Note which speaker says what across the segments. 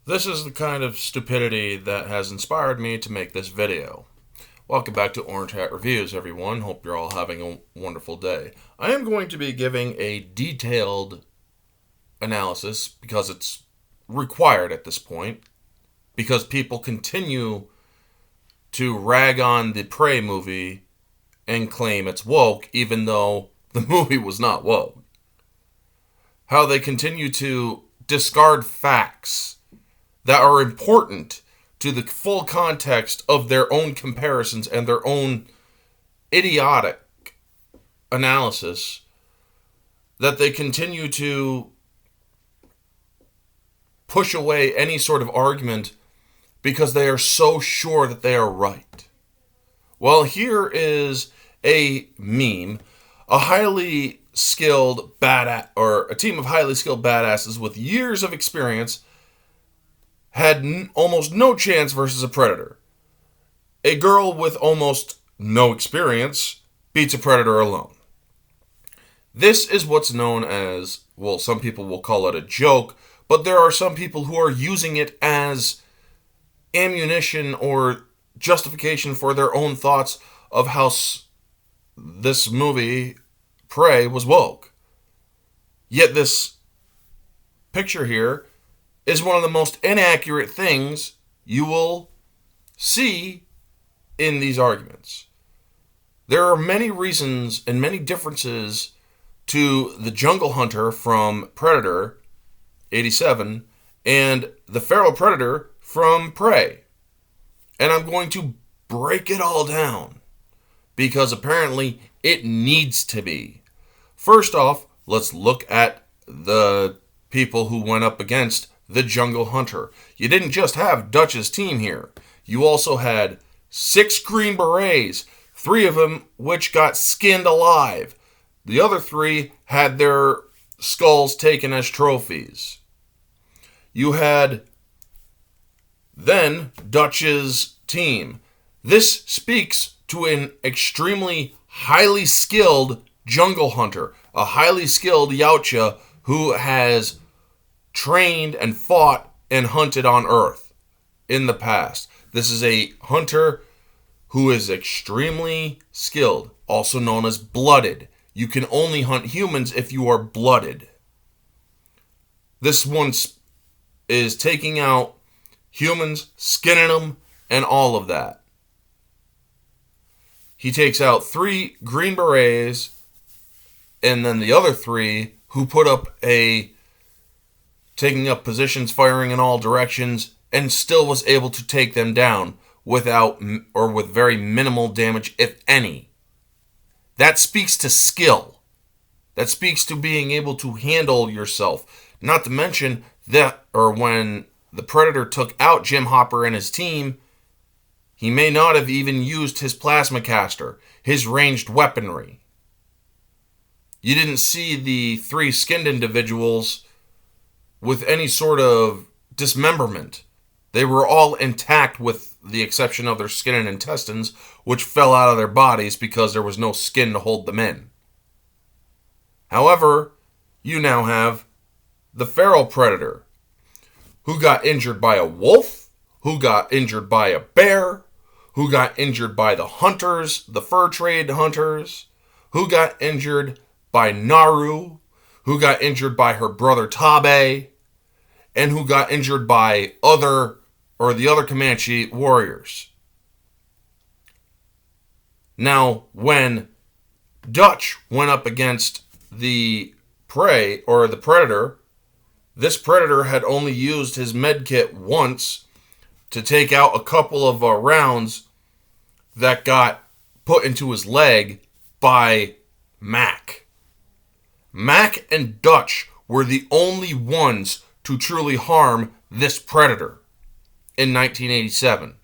Speaker 1: This is the kind of stupidity that has inspired me to make this video. Welcome back to Orange Hat Reviews, everyone. Hope you're all having a wonderful day. I am going to be giving a detailed analysis because it's required at this point, because people continue to rag on the Prey movie and claim it's woke, even though the movie was not woke. How they continue to discard facts that are important to the full context of their own comparisons and their own idiotic analysis, that they continue to push away any sort of argument because they are so sure that they are right. Well, here is a meme. A highly skilled badass, or a team of highly skilled badasses with years of experience had almost no chance versus a predator. A girl with almost no experience beats a predator alone. This is what's known as, well, some people will call it a joke, but there are some people who are using it as ammunition or justification for their own thoughts of how this movie, Prey, was woke. Yet this picture here is one of the most inaccurate things you will see in these arguments. There are many reasons and many differences to the Jungle Hunter from Predator 87 and the Feral Predator from Prey. And I'm going to break it all down because apparently it needs to be. First off, let's look at the people who went up against the Jungle Hunter. You didn't just have Dutch's team here. You also had 6 Green Berets, 3 of them which got skinned alive. The other 3 had their skulls taken as trophies. You had then Dutch's team. This speaks to an extremely highly skilled Jungle Hunter, a highly skilled Yautja who has trained and fought and hunted on Earth in the past. This is a hunter who is extremely skilled, also known as blooded. You can only hunt humans if you are blooded. This one is taking out humans, skinning them, and all of that. He takes out 3 Green Berets, and then the other 3 who put up taking up positions, firing in all directions, and still was able to take them down without or with very minimal damage, if any. That speaks to skill. That speaks to being able to handle yourself. Not to mention that, or when the Predator took out Jim Hopper and his team, he may not have even used his plasma caster, his ranged weaponry. You didn't see the 3 skinned individuals with any sort of dismemberment. They were all intact with the exception of their skin and intestines, which fell out of their bodies because there was no skin to hold them in. However, you now have the Feral Predator, who got injured by a wolf, who got injured by a bear, who got injured by the hunters, the fur trade hunters, who got injured by Naru, who got injured by her brother Tabe, and who got injured by the other Comanche warriors. Now, when Dutch went up against the Prey, or the Predator, this Predator had only used his medkit once to take out a couple of rounds that got put into his leg by Mac. Mac and Dutch were the only ones to truly harm this Predator in 1987.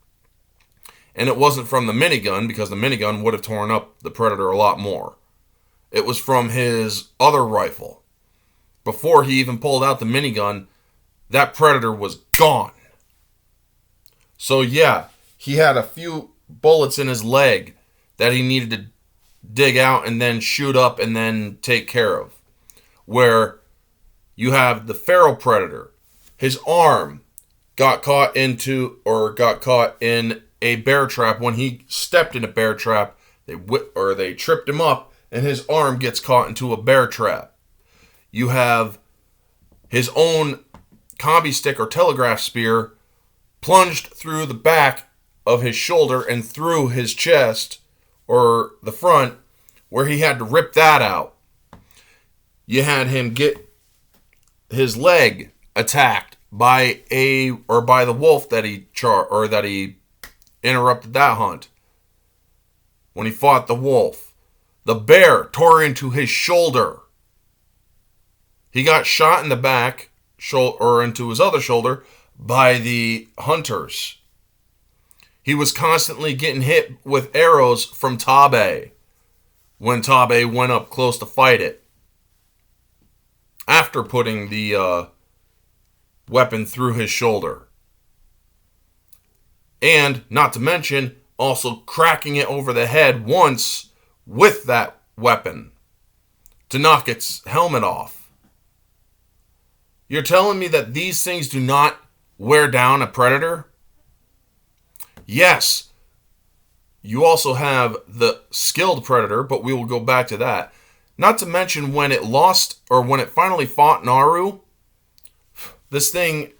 Speaker 1: And it wasn't from the minigun, because the minigun would have torn up the Predator a lot more. It was from his other rifle. Before he even pulled out the minigun, that Predator was gone. So yeah, he had a few bullets in his leg that he needed to dig out and then shoot up and then take care of. Where you have the Feral Predator, his arm got caught in a bear trap. When he stepped in a bear trap, they tripped him up, and his arm gets caught into a bear trap. You have his own combi stick or telegraph spear plunged through the back of his shoulder and through his chest or the front, where he had to rip that out. You had him get his leg attacked by the wolf that he interrupted that hunt. When he fought the wolf, the bear tore into his shoulder. He got shot in the back or into his other shoulder by the hunters. He was constantly getting hit with arrows from Tabe when Tabe went up close to fight it, after putting the weapon through his shoulder. And, not to mention, also cracking it over the head once with that weapon to knock its helmet off. You're telling me that these things do not wear down a predator? Yes. You also have the skilled predator, but we will go back to that. Not to mention when it finally fought Naru, this thing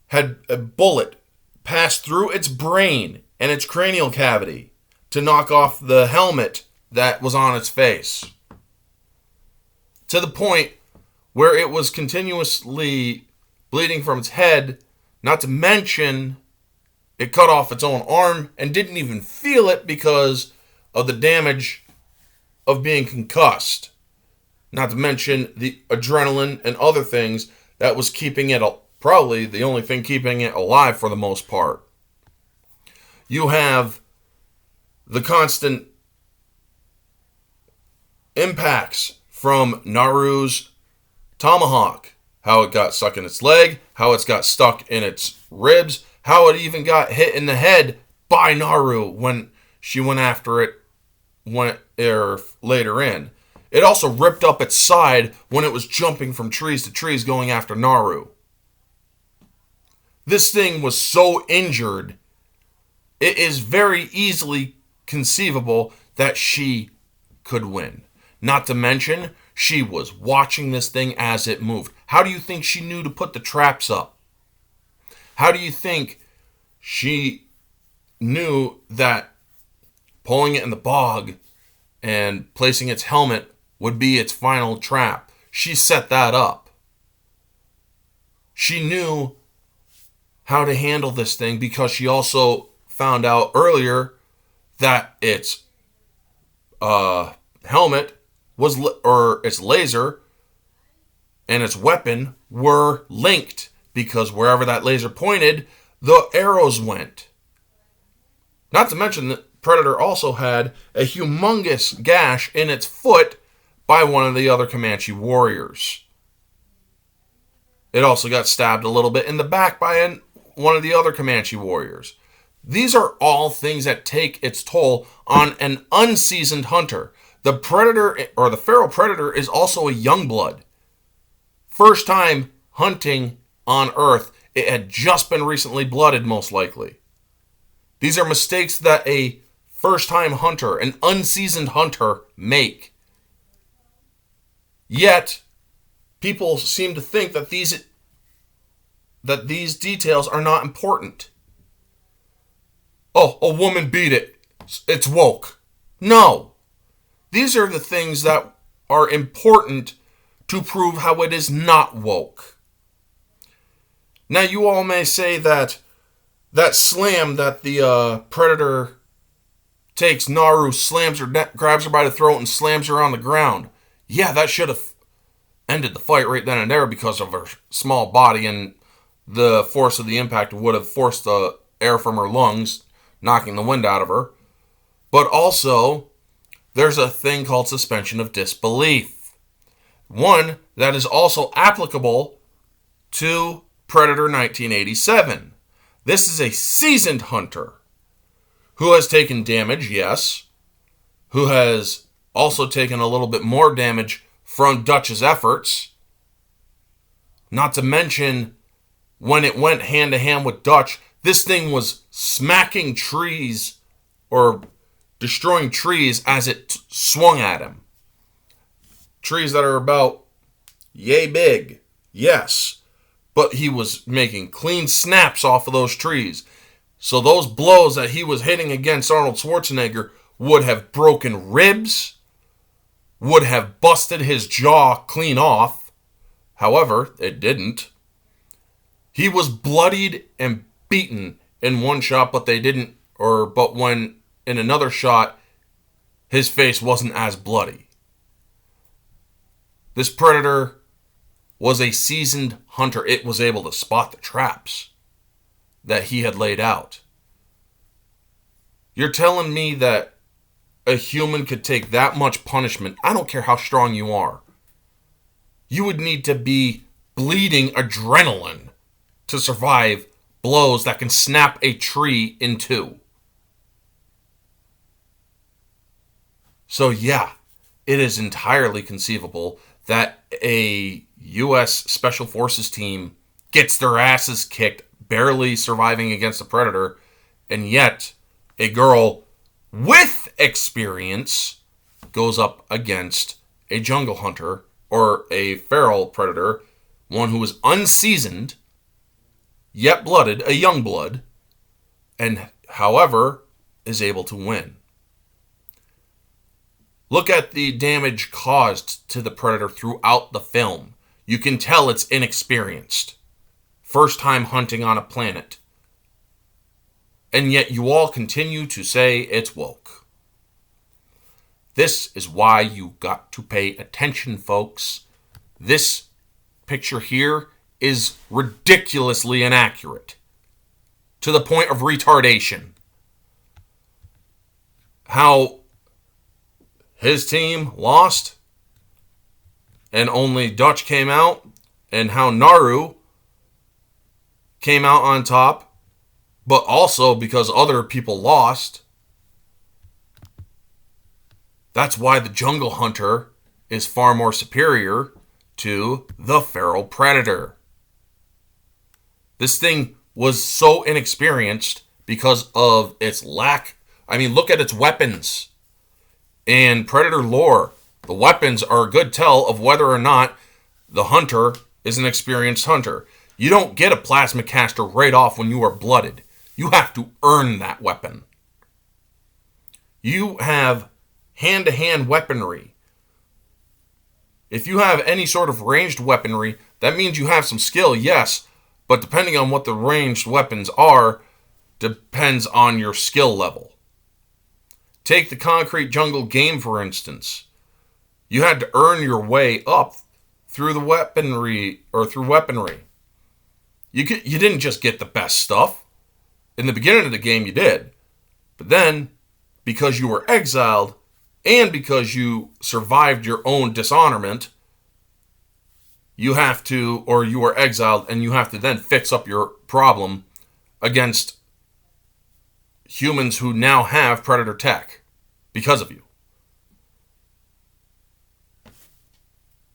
Speaker 1: had a bullet pass through its brain and its cranial cavity to knock off the helmet that was on its face. To the point where it was continuously bleeding from its head, not to mention it cut off its own arm and didn't even feel it because of the damage of being concussed. Not to mention the adrenaline and other things that was keeping it, probably the only thing keeping it alive for the most part. You have the constant impacts from Naru's tomahawk. How it got stuck in its leg, how it got stuck in its ribs, how it even got hit in the head by Naru when she went after it later in. It also ripped up its side when it was jumping from trees to trees going after Naru. This thing was so injured, it is very easily conceivable that she could win. Not to mention, she was watching this thing as it moved. How do you think she knew to put the traps up? How do you think she knew that pulling it in the bog and placing its helmet would be its final trap? She set that up. She knew how to handle this thing because she also found out earlier that its helmet or its laser and its weapon were linked, because wherever that laser pointed, the arrows went. Not to mention that Predator also had a humongous gash in its foot by one of the other Comanche warriors. It also got stabbed a little bit in the back by one of the other Comanche warriors. These are all things that take its toll on an unseasoned hunter. The predator, or the feral predator, is also a young blood. First time hunting on Earth. It had just been recently blooded, most likely. These are mistakes that a first-time hunter, an unseasoned hunter, make. Yet, people seem to think that these details are not important. Oh, a woman beat it. It's woke. No. These are the things that are important to prove how it is not woke. Now, you all may say that slam that the predator takes Naru, slams her, grabs her by the throat and slams her on the ground. Yeah, that should have ended the fight right then and there because of her small body, and the force of the impact would have forced the air from her lungs, knocking the wind out of her. But also, there's a thing called suspension of disbelief. One that is also applicable to Predator 1987. This is a seasoned hunter who has taken damage, yes, who has also taken a little bit more damage from Dutch's efforts, not to mention when it went hand to hand with Dutch, this thing was smacking trees or destroying trees as it swung at him. Trees that are about yay big, yes, but he was making clean snaps off of those trees. So those blows that he was hitting against Arnold Schwarzenegger would have broken ribs, would have busted his jaw clean off. However, it didn't. He was bloodied and beaten in one shot, but when in another shot, his face wasn't as bloody. This predator was a seasoned hunter. It was able to spot the traps that he had laid out. You're telling me that a human could take that much punishment? I don't care how strong you are. You would need to be bleeding adrenaline to survive blows that can snap a tree in two. So yeah, it is entirely conceivable that a U.S. Special Forces team gets their asses kicked, barely surviving against a predator, and yet a girl with experience goes up against a jungle hunter or a feral predator, one who is unseasoned, yet blooded, a young blood, and however is able to win. Look at the damage caused to the predator throughout the film. You can tell it's inexperienced. First time hunting on a planet. And yet you all continue to say it's woke. This is why you got to pay attention, folks. This picture here is ridiculously inaccurate. To the point of retardation. How his team lost and only Dutch came out, and how Naru came out on top, but also because other people lost. That's why the jungle hunter is far more superior to the feral predator. This thing was so inexperienced because of its lack. I mean, look at its weapons. In Predator lore, the weapons are a good tell of whether or not the hunter is an experienced hunter. You don't get a plasma caster right off when you are blooded. You have to earn that weapon. You have hand-to-hand weaponry. If you have any sort of ranged weaponry, that means you have some skill, yes, but depending on what the ranged weapons are, depends on your skill level. Take the concrete jungle game, for instance. You had to earn your way up through the weaponry. You didn't just get the best stuff. In the beginning of the game, you did. But then, because you were exiled, and because you survived your own dishonorment, you were exiled, and you have to then fix up your problem against humans who now have predator tech because of you.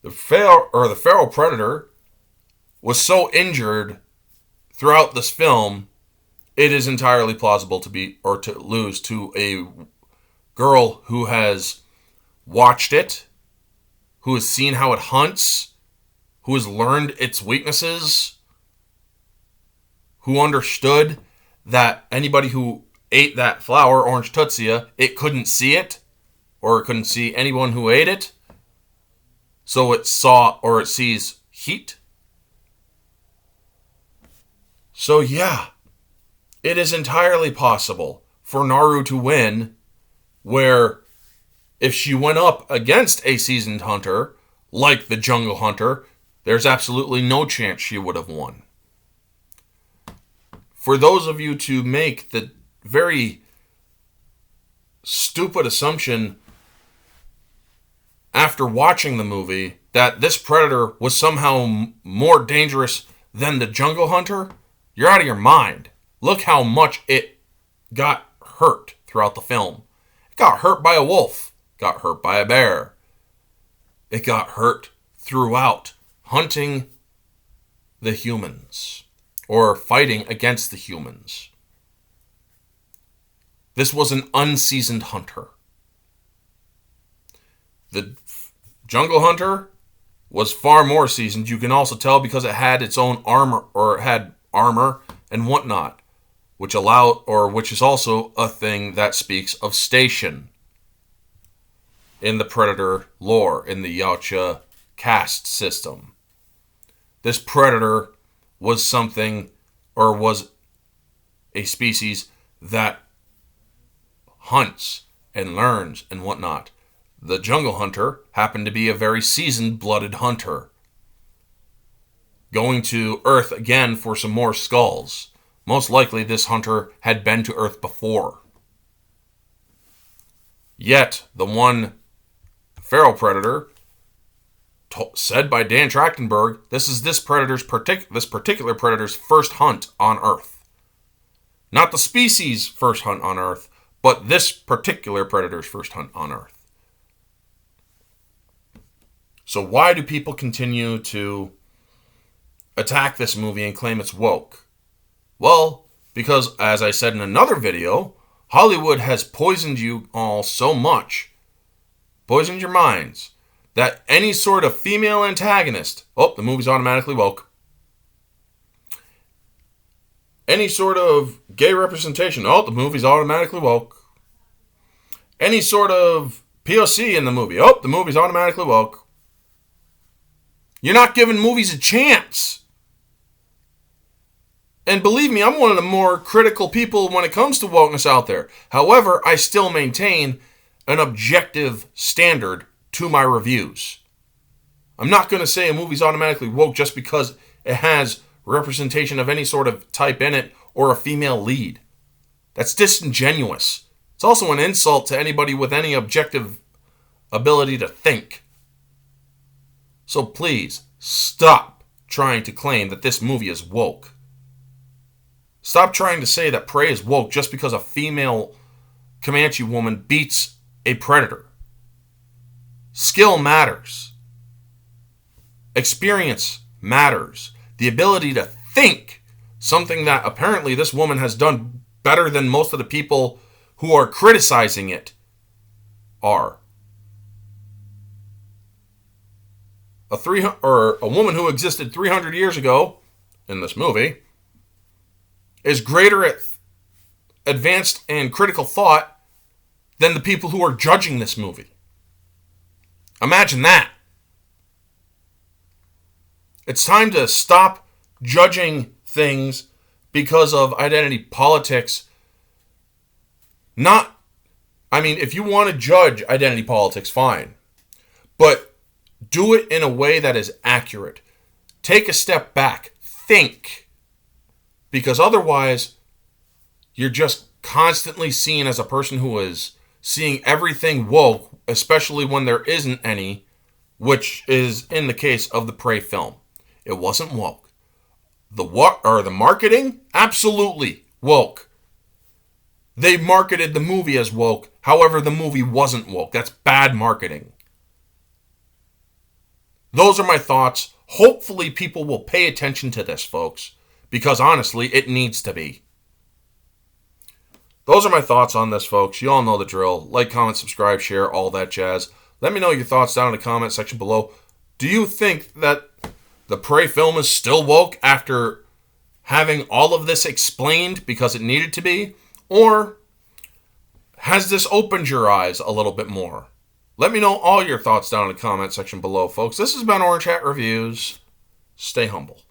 Speaker 1: The feral predator was so injured throughout this film, it is entirely plausible to lose to a girl who has watched it, who has seen how it hunts, who has learned its weaknesses, who understood that anybody who ate that flower, Orange Tootsia, it couldn't see it, or it couldn't see anyone who ate it, so it sees heat. So yeah, it is entirely possible for Naru to win, where if she went up against a seasoned hunter, like the jungle hunter, there's absolutely no chance she would have won. For those of you to make the very stupid assumption after watching the movie that this predator was somehow more dangerous than the jungle hunter, you're out of your mind. Look how much it got hurt throughout the film. It got hurt by a wolf, got hurt by a bear. It got hurt throughout hunting the humans, or fighting against the humans. This was an unseasoned hunter. The jungle hunter was far more seasoned. You can also tell because it had its own armor, or it had armor and whatnot, which is also a thing that speaks of station in the predator lore, in the Yautja caste system. This predator was was a species that hunts and learns and whatnot. The jungle hunter happened to be a very seasoned blooded hunter, going to Earth again for some more skulls. Most likely this hunter had been to Earth before. Yet, the one feral predator, said by Dan Trachtenberg, this is this particular predator's first hunt on Earth. Not the species' first hunt on Earth, but this particular predator's first hunt on Earth. So why do people continue to attack this movie and claim it's woke? Well, because, as I said in another video, Hollywood has poisoned you all so much, poisoned your minds, that any sort of female antagonist, the movie's automatically woke. Any sort of gay representation, the movie's automatically woke. Any sort of POC in the movie, the movie's automatically woke. You're not giving movies a chance. And believe me, I'm one of the more critical people when it comes to wokeness out there. However, I still maintain an objective standard to my reviews. I'm not going to say a movie's automatically woke just because it has representation of any sort of type in it or a female lead. That's disingenuous. It's also an insult to anybody with any objective ability to think. So please, stop trying to claim that this movie is woke. Stop trying to say that Prey is woke just because a female Comanche woman beats a predator. Skill matters. Experience matters. The ability to think, something that apparently this woman has done better than most of the people who are criticizing it are. A woman who existed 300 years ago in this movie is greater at advanced and critical thought than the people who are judging this movie. Imagine that. It's time to stop judging things because of identity politics. If you want to judge identity politics, fine. But do it in a way that is accurate. Take a step back. Think. Because otherwise, you're just constantly seen as a person who is seeing everything woke, especially when there isn't any, which is in the case of the Prey film. It wasn't woke. The marketing? Absolutely woke. They marketed the movie as woke. However, the movie wasn't woke. That's bad marketing. Those are my thoughts. Hopefully people will pay attention to this, folks, because honestly, it needs to be. Those are my thoughts on this, folks. You all know the drill. Like, comment, subscribe, share, all that jazz. Let me know your thoughts down in the comment section below. Do you think that the Prey film is still woke after having all of this explained because it needed to be? Or has this opened your eyes a little bit more? Let me know all your thoughts down in the comment section below, folks. This has been Orange Hat Reviews. Stay humble.